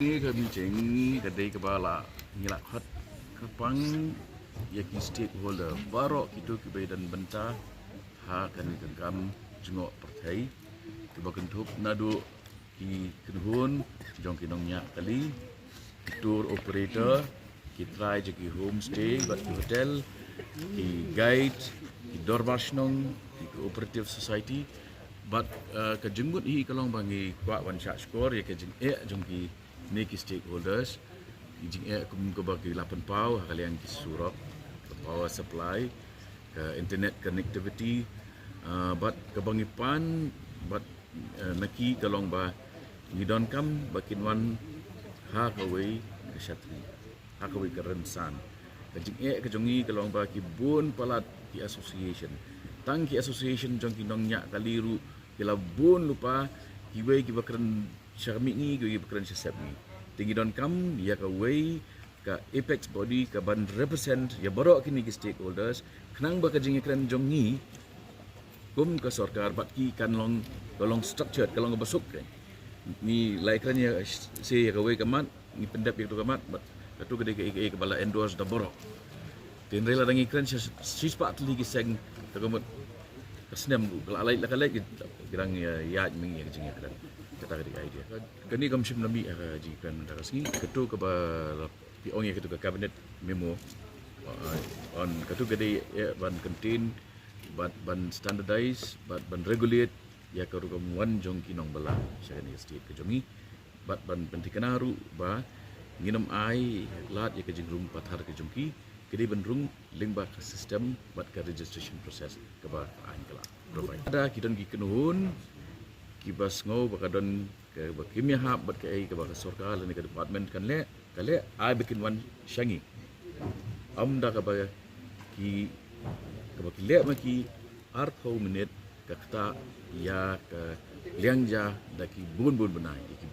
Ini kami cengi kedai kepala ngilak hot kepang yaki stakeholder barok itu kebai dan bentah ha kami gegam jengok partai kebakentup nadu ki kenhun jong kinong nyak kali tour operator ki try je ki homestay bat ki hotel ki guide ki dorbash nong ki cooperative society but ke jenggut hi kalong bangi kwa wan syak skor ya ke jeng jong ki neki stakeholders jing kum ko bagi 8 pau kalian ki surok ke power supply ke internet connectivity but ke bangi pan but naki kalong ba ngidon kam bakin wan ha kawai ke syatri ha kawai ke rensan ke jing ke jongi kalong ba ki bun palat ki association tang ki association jong ki nong nyak kaliru kila bun lupa ki wei ki bakran syarmi ni ki bakran syasab ni tinggi don kam ya ka wei ka apex body ka ban represent ya borok kini ki stakeholders kenang ba ka jing kran jong ni kum ka sarkar bat ki kan long kolong structured kalong basuk ke ni laikran ya se ya ka wei kamat ni pendap ya tu kamat bat katu gede ke bala endorse da borok tin rela dangi kran sispa atli ki seng ka kamat kesnem kalau alai lakalai kirang ya mengi ke jing kran kata ketika idea. Kini kami sim nami jikan daras ni ketu ke pi ong ketu ke cabinet memo on ketu gede ban contain ban standardize ban regulate ya ke rugam wan jong kinong bala syagani state ke jongi ban pentikanaru ba nginam ai lat ya ke jingrum pathar ke jongki kedi benrung lingba ke sistem bat ke registration process ke ba ain kala provide ada kidon ki kenuhun kibas ngau bakadon ke bakimia hab bat ke baka sarkar ni ke department kan le kale ai bikin wan syangi amda ka ba ki ke baki le ma ki artho minute ka kata ya ke liangja da ki bun benai ki